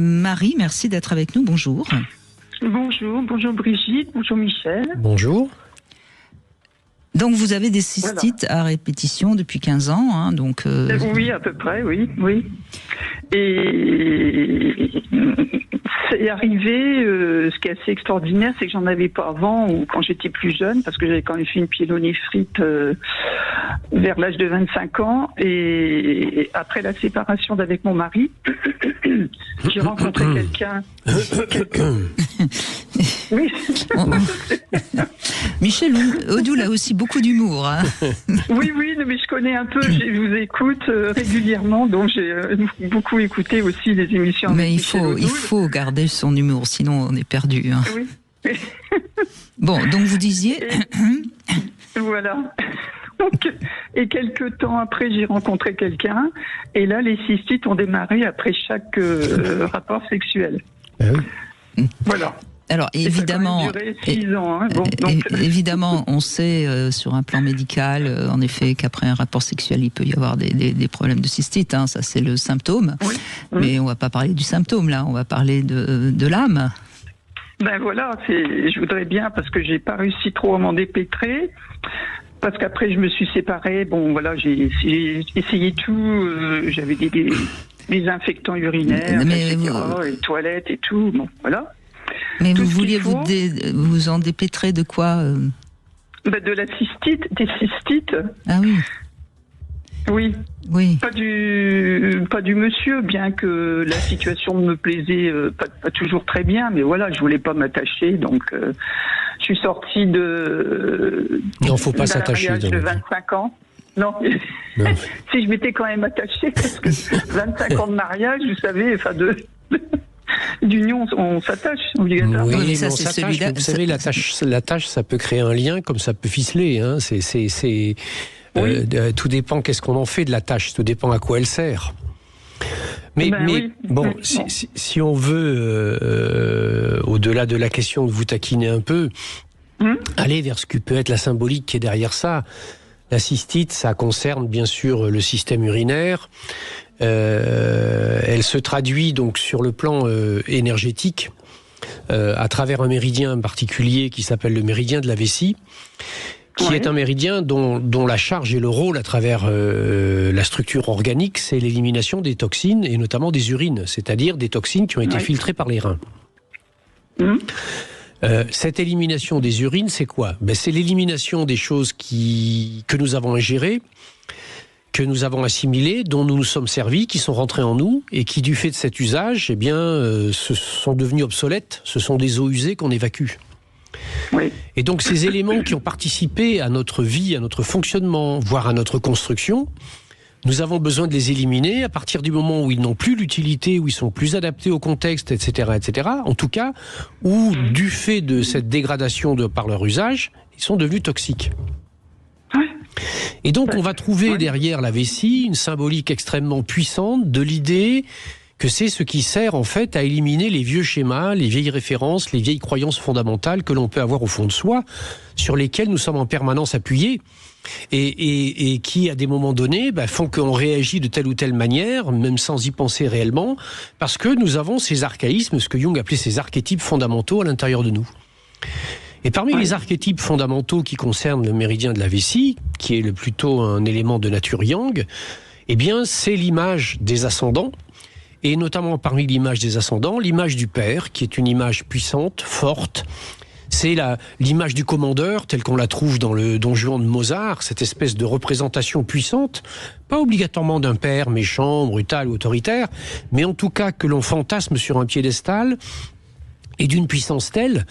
Marie, merci d'être avec nous. Bonjour. Bonjour Brigitte, bonjour Michel. Bonjour. Donc vous avez des cystites à répétition depuis 15 ans, hein, donc... Oui, à peu près, oui. Et c'est arrivé, ce qui est assez extraordinaire, c'est que j'en avais pas avant, ou quand j'étais plus jeune, parce que j'avais quand même fait une pyélonéphrite vers l'âge de 25 ans, et après la séparation d'avec mon mari, j'ai rencontré quelqu'un... Oui. Michel Odoul a aussi beaucoup d'humour. Hein. Oui, mais je connais un peu, je vous écoute régulièrement, donc j'ai beaucoup écouté aussi les émissions. Mais il faut garder son humour, sinon on est perdu. Hein. Oui. Bon, donc vous disiez... Voilà. Et quelques temps après, j'ai rencontré quelqu'un, et là, les cystites ont démarré après chaque rapport sexuel. Ah oui. Voilà. Alors évidemment, ça a duré 6 ans, hein. Évidemment, on sait sur un plan médical, en effet, qu'après un rapport sexuel, il peut y avoir des problèmes de cystite. Hein, ça, c'est le symptôme. Oui. Mais on va pas parler du symptôme là. On va parler de l'âme. Ben voilà, je voudrais bien, parce que j'ai pas réussi trop à m'en dépêtrer. Parce qu'après, je me suis séparée. Bon, voilà, j'ai essayé tout. J'avais des infectants urinaires, etc., les toilettes et tout. Bon, voilà. Mais vous vouliez vous en dépêtrer de quoi de la cystite, des cystites. Ah oui. Oui. Pas du monsieur, bien que la situation me plaisait pas toujours très bien, mais voilà, je voulais pas m'attacher, donc je suis sortie de... Non, faut pas s'attacher. De 25 ans. Non. Si je m'étais quand même attachée, parce que 25 ans de mariage, vous savez, d'union, on s'attache obligatoirement. Oui, mais ça, on c'est s'attache. celui-là. Vous savez, l'attache, ça peut créer un lien comme ça peut ficeler. Hein. Tout dépend qu'est-ce qu'on en fait de l'attache. Tout dépend à quoi elle sert. Mais bon, si on veut, au-delà de la question de vous taquiner un peu, aller vers ce que peut être la symbolique qui est derrière ça. La cystite, ça concerne bien sûr le système urinaire. Elle se traduit donc sur le plan énergétique à travers un méridien particulier qui s'appelle le méridien de la vessie, qui est un méridien dont la charge et le rôle à travers la structure organique, c'est l'élimination des toxines et notamment des urines, c'est-à-dire des toxines qui ont été filtrées par les reins. Cette élimination des urines, c'est quoi ? C'est l'élimination des choses que nous avons ingérées, que nous avons assimilées, dont nous nous sommes servis, qui sont rentrées en nous, et qui, du fait de cet usage, se sont devenus obsolètes. Ce sont des eaux usées qu'on évacue. Oui. Et donc, ces éléments qui ont participé à notre vie, à notre fonctionnement, voire à notre construction, nous avons besoin de les éliminer à partir du moment où ils n'ont plus l'utilité, où ils sont plus adaptés au contexte, etc., etc. En tout cas, où, du fait de cette dégradation par leur usage, ils sont devenus toxiques. Et donc, on va trouver derrière la vessie une symbolique extrêmement puissante de l'idée que c'est ce qui sert en fait à éliminer les vieux schémas, les vieilles références, les vieilles croyances fondamentales que l'on peut avoir au fond de soi, sur lesquelles nous sommes en permanence appuyés et qui, à des moments donnés, font qu'on réagit de telle ou telle manière, même sans y penser réellement, parce que nous avons ces archaïsmes, ce que Jung appelait ces archétypes fondamentaux à l'intérieur de nous. Et parmi les archétypes fondamentaux qui concernent le méridien de la vessie, qui est plutôt un élément de nature yang, c'est l'image des ascendants, et notamment parmi l'image des ascendants, l'image du père, qui est une image puissante, forte. C'est l'image du commandeur, telle qu'on la trouve dans le Don Juan de Mozart, cette espèce de représentation puissante, pas obligatoirement d'un père méchant, brutal ou autoritaire, mais en tout cas que l'on fantasme sur un piédestal, et d'une puissance telle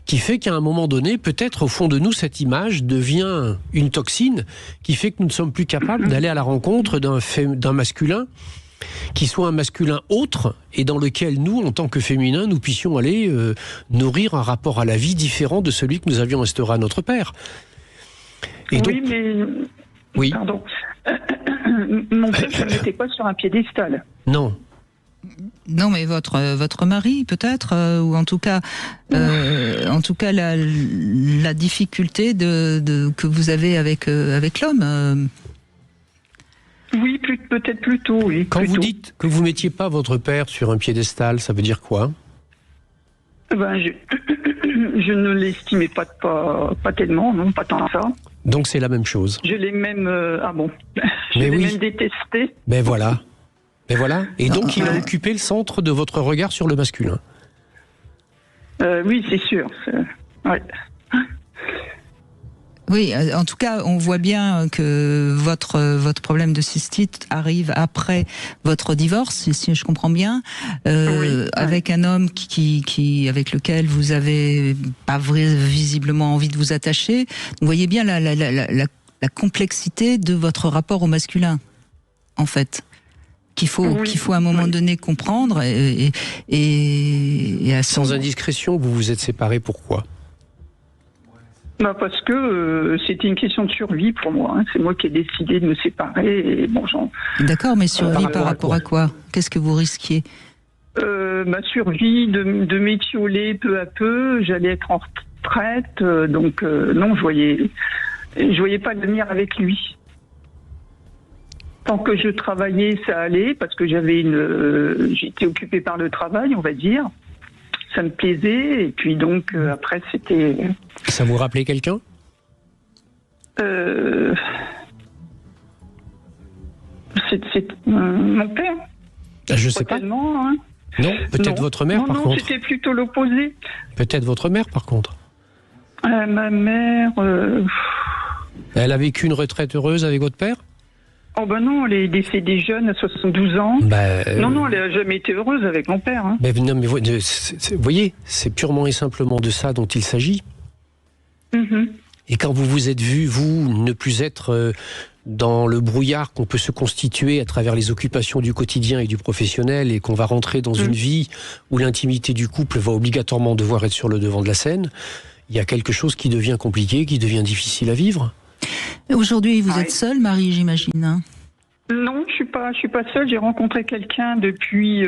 qui fait qu'à un moment donné, peut-être au fond de nous, cette image devient une toxine qui fait que nous ne sommes plus capables d'aller à la rencontre d'un masculin qui soit un masculin autre et dans lequel nous, en tant que féminins, nous puissions aller nourrir un rapport à la vie différent de celui que nous avions instauré à notre père. Et donc, oui. Pardon. Mon père n'était pas sur un piédestal. Non. Non, mais votre mari peut-être, ou en tout cas la difficulté que vous avez avec l'homme. Oui, peut-être plus tôt, oui. Quand vous dites que vous mettiez pas votre père sur un piédestal, ça veut dire quoi? Ben, je ne l'estimais pas tellement, non, pas tant ça. Donc c'est la même chose. Je l'ai même... ah bon. Je Mais l'ai oui. même détesté. Ben voilà. Ben voilà. Et donc il a occupé le centre de votre regard sur le masculin. Oui, c'est sûr. Ouais. Oui, en tout cas, on voit bien que votre problème de cystite arrive après votre divorce, si je comprends bien, avec un homme avec lequel vous avez pas visiblement envie de vous attacher. Vous voyez bien la complexité de votre rapport au masculin, en fait, qu'il faut à un moment donné comprendre et sans indiscrétion, vous vous êtes séparés, pourquoi? Bah parce que c'était une question de survie pour moi. Hein. C'est moi qui ai décidé de me séparer. Et bon, D'accord, mais survie par rapport à quoi? Qu'est-ce que vous risquiez? Ma survie de m'étioler peu à peu. J'allais être en retraite, donc non, je voyais pas l'avenir avec lui. Tant que je travaillais, ça allait parce que j'étais occupée par le travail, on va dire. Ça me plaisait, et puis donc après c'était... Ça vous rappelait quelqu'un? C'est mon père. Je sais pas. Hein. Non, peut-être votre mère par contre. Non, c'était plutôt l'opposé. Peut-être votre mère par contre. Ma mère... Elle a vécu une retraite heureuse avec votre père? Oh ben non, elle est décédée jeune, à 72 ans. Non, elle n'a jamais été heureuse avec mon père. Hein. Non, mais vous voyez, c'est purement et simplement de ça dont il s'agit. Mm-hmm. Et quand vous vous êtes vu, vous, ne plus être dans le brouillard qu'on peut se constituer à travers les occupations du quotidien et du professionnel, et qu'on va rentrer dans une vie où l'intimité du couple va obligatoirement devoir être sur le devant de la scène, il y a quelque chose qui devient compliqué, qui devient difficile à vivre. Aujourd'hui, vous êtes seule, Marie, j'imagine, hein? Non, je suis pas seule. J'ai rencontré quelqu'un depuis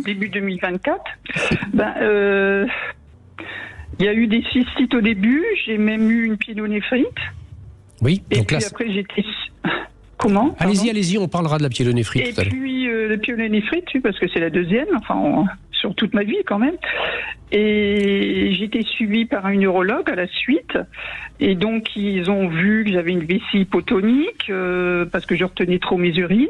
début 2024. Il y a eu des cystites au début. J'ai même eu une pyélonéphrite. Oui. Et donc puis là, après j'étais... Comment? Allez-y, on parlera de la pyélonéphrite tout à l'heure. Et puis la pyélonéphrite, parce que c'est la deuxième, sur toute ma vie quand même. Et j'ai été suivie par un urologue à la suite. Et donc ils ont vu que j'avais une vessie hypotonique parce que je retenais trop mes urines.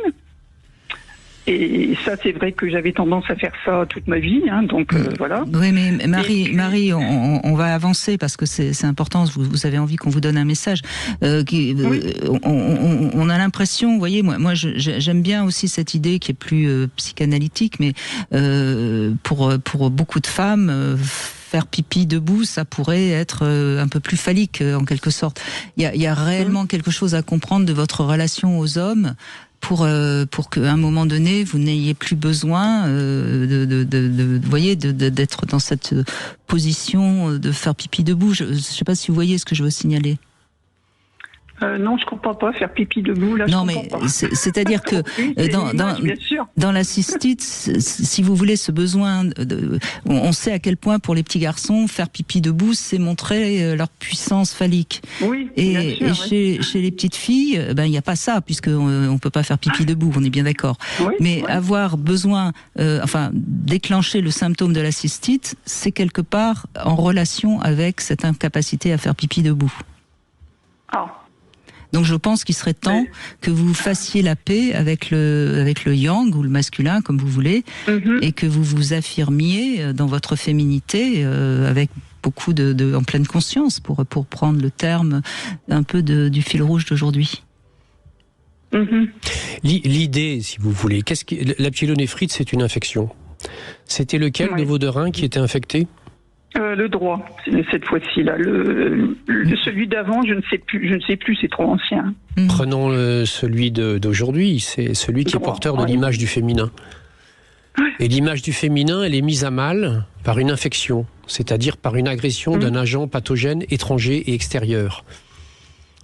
Et ça, c'est vrai que j'avais tendance à faire ça toute ma vie, hein, donc voilà. Oui, mais Marie, on va avancer parce que c'est important. Vous avez envie qu'on vous donne un message. On a l'impression, vous voyez, moi, j'aime bien aussi cette idée qui est plus psychanalytique, mais pour beaucoup de femmes. Faire pipi debout, ça pourrait être un peu plus phallique en quelque sorte. Il y a réellement quelque chose à comprendre de votre relation aux hommes pour qu'à un moment donné vous n'ayez plus besoin d'être dans cette position de faire pipi debout. Je ne sais pas si vous voyez ce que je veux signaler. Non, je comprends pas faire pipi debout. Là, non, mais c'est-à-dire que dans la cystite, si vous voulez, ce besoin, on sait à quel point pour les petits garçons, faire pipi debout, c'est montrer leur puissance phallique. Oui. Et chez les petites filles, il n'y a pas ça, puisque on peut pas faire pipi debout. On est bien d'accord. Mais avoir besoin, déclencher le symptôme de la cystite, c'est quelque part en relation avec cette incapacité à faire pipi debout. Ah. Donc je pense qu'il serait temps que vous fassiez la paix avec le yang ou le masculin, comme vous voulez, et que vous vous affirmiez dans votre féminité avec beaucoup en pleine conscience pour prendre le terme un peu du fil rouge d'aujourd'hui. L'idée, si vous voulez, la pyélonéphrite, c'est une infection. C'était lequel de vos deux reins qui était infecté? Le droit, cette fois-ci là. Celui d'avant, je ne sais plus, c'est trop ancien. Prenons celui d'aujourd'hui, c'est celui qui est porteur de l'image du féminin. Et l'image du féminin, elle est mise à mal par une infection, c'est-à-dire par une agression d'un agent pathogène étranger et extérieur.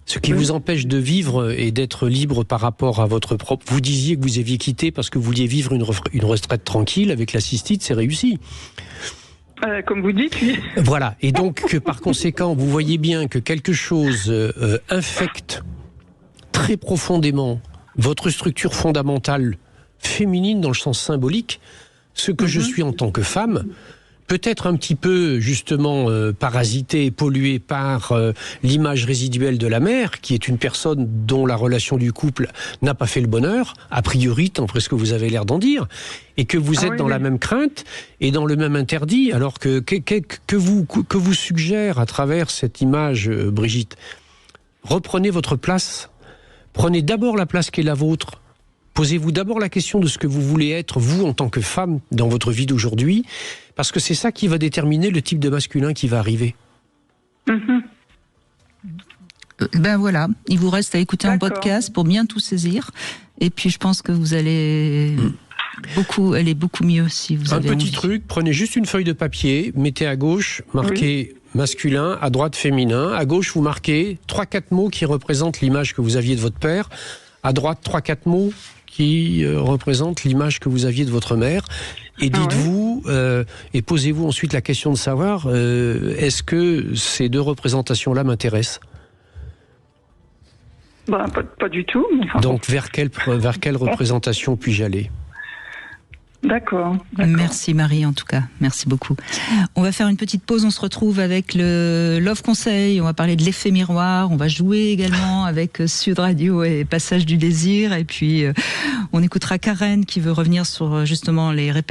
Ce qui vous empêche de vivre et d'être libre par rapport à votre propre... Vous disiez que vous aviez quitté parce que vous vouliez vivre une retraite tranquille. Avec la cystite, c'est réussi. Comme vous dites, oui. Voilà, et donc par conséquent, vous voyez bien que quelque chose infecte très profondément votre structure fondamentale féminine dans le sens symbolique, ce que je suis en tant que femme, peut-être un petit peu justement parasité, pollué par l'image résiduelle de la mère, qui est une personne dont la relation du couple n'a pas fait le bonheur, a priori, d'après ce que vous avez l'air d'en dire, et que vous êtes dans la même crainte et dans le même interdit, alors que vous suggère à travers cette image, Brigitte, reprenez votre place, prenez d'abord la place qui est la vôtre. Posez-vous d'abord la question de ce que vous voulez être, vous, en tant que femme, dans votre vie d'aujourd'hui, parce que c'est ça qui va déterminer le type de masculin qui va arriver. Ben voilà, il vous reste à écouter un podcast pour bien tout saisir. Et puis je pense que vous allez aller beaucoup mieux si vous avez un petit envie. Truc, prenez juste une feuille de papier, mettez à gauche, marquez masculin, à droite féminin. À gauche, vous marquez 3-4 mots qui représentent l'image que vous aviez de votre père. À droite, 3-4 mots qui représente l'image que vous aviez de votre mère. Et dites-vous, et posez-vous ensuite la question de savoir, est-ce que ces deux représentations-là m'intéressent ? Pas du tout. Enfin, donc, vers quelle représentation puis-je aller ? D'accord. Merci Marie, en tout cas. Merci beaucoup. On va faire une petite pause. On se retrouve avec le Love Conseil. On va parler de l'effet miroir. On va jouer également avec Sud Radio et Passage du désir. Et puis, on écoutera Karen qui veut revenir sur justement les répercussions